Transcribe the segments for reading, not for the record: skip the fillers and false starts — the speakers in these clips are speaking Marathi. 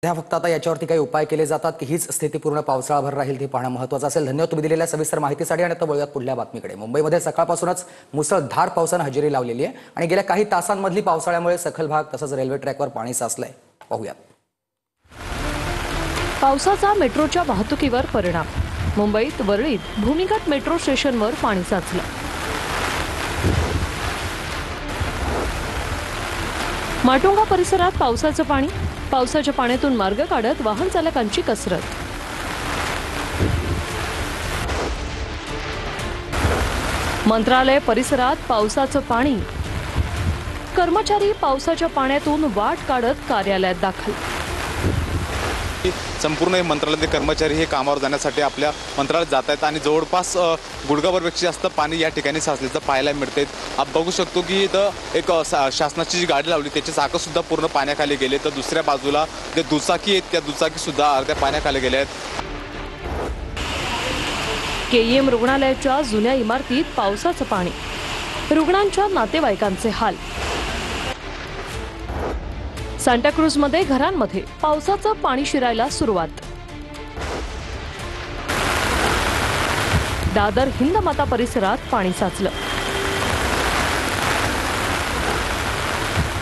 सध्या फक्त आता याच्यावरती काही उपाय केले जातात की हीच स्थिती पूर्ण पावसाळाभर राहील ते पाहणं महत्त्वाचं असेल। धन्यवाद तुम्ही दिलेल्या सविस्तर माहितीसाठी। आणि आता वळूयात पुढल्या बातमीकडे। मुंबईमध्ये सकाळपासूनच मुसळधार पावसाने हजेरी लावलेली आहे आणि गेल्या काही तासांमधली पावसाळ्यामुळे सखल भाग तसंच रेल्वे ट्रॅकवर पाणी साचलंय। पाहूयात। पावसाचा मेट्रोच्या वाहतुकीवर परिणाम। मुंबईत वरळीत भूमिगत मेट्रो स्टेशनवर पाणी साचलं। माटुंगा परिसरात पावसाचं पाणी। पावसाच्या पाण्यातून मार्ग काढत वाहन चालकांची कसरत। मंत्रालय परिसरात पावसाचं पाणी। कर्मचारी पावसाच्या पाण्यातून वाट काढत कार्यालयात दाखल। संपूर्ण मंत्रालयाचे कर्मचारी हे कामावर जाण्यासाठी आपल्या मंत्रालयात जात आहेत आणि जवळपास गुडघाभरपेक्षा जास्त पाणी या ठिकाणी साचल्याचं पाहायला मिळते। आपण बघू शकतो की इथं एक शासनाची जी गाडी लावली त्याचे चाकं सुद्धा पूर्ण पाण्याखाली गेले, तर दुसऱ्या बाजूला जे दुचाकी आहेत त्या दुचाकी सुद्धा अर्ध्या पाण्याखाली गेल्या आहेत। केईएम रुग्णालयाच्या जुन्या इमारतीत पावसाचं पाणी। रुग्णांच्या नातेवाईकांचे हाल। सांताक्रूजमध्ये घरांमध्ये पावसाचं पाणी शिरायला सुरुवात। दादर हिंदमाता परिसरात पाणी साचलं।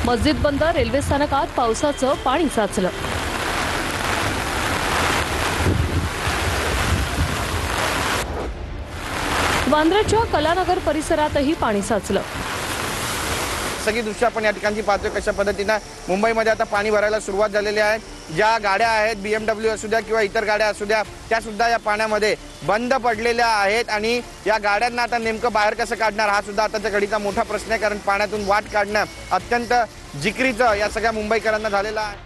मस्जिद बंद रेल्वे स्थानकात पावसाचं पाणी साचलं। वांद्र्याच्या कलानगर परिसरातही पाणी साचलं। सगळी दृश्य आपण या ठिकाणी पाहतोय कशा पद्धतीने मुंबईमध्ये आता पाणी भरायला सुरुवात झालेली आहे। ज्या गाड्या आहेत BMW असू द्या किंवा इतर गाड्या असू द्या त्या सुद्धा या पाण्यामध्ये बंद पडलेल्या आहेत आणि या गाड्यांना आता नेमकं बाहेर कसं काढणार हा सुद्धा आताच्या घडीचा मोठा प्रश्न आहे, कारण पाण्यातून वाट काढणं अत्यंत जिकिरीचं या सगळ्या मुंबईकरांना झालेलं आहे।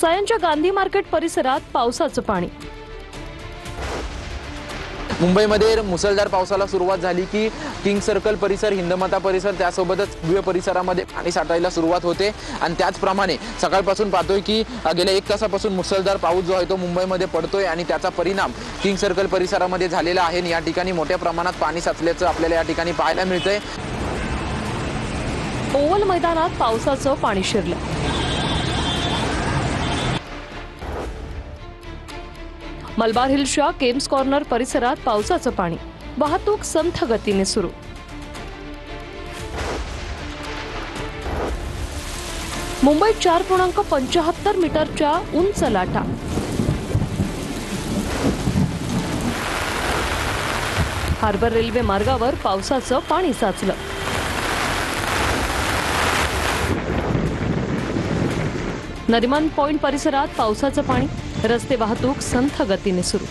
सायनच्या गांधी मार्केट परिसरात पावसाचं पाणी। मुंबईमध्ये मुसळधार पावसाला सुरुवात झाली की किंग सर्कल परिसर, हिंदमाता परिसर त्यासोबतच विवे परिसरामध्ये पाणी साठायला सुरुवात होते। आणि त्याचप्रमाणे सकाळपासून पाहतोय की गेल्या 1 तासापासून मुसळधार पाऊस जो आहे तो मुंबईमध्ये पडतोय आणि त्याचा परिणाम किंग सर्कल परिसरामध्ये झालेला आहे। या ठिकाणी मोठ्या प्रमाणात पाणी साचल्याचं आपल्याला या ठिकाणी पाहायला मिळतंय। ओव्हल मैदानात पावसाचं पाणी शिरलं। मलबार हिल्सच्या केम्स कॉर्नर परिसरात पावसाचं पाणी। वाहतूक संथ गतीने सुरू। मुंबईत 4.75 मीटरच्या उंच लाटा। हार्बर रेल्वे मार्गावर पावसाचं पाणी साचलं। नरिमन पॉइंट परिसरात पावसाचं पाणी। रस्ते वाहतूक संथ गतीने सुरू।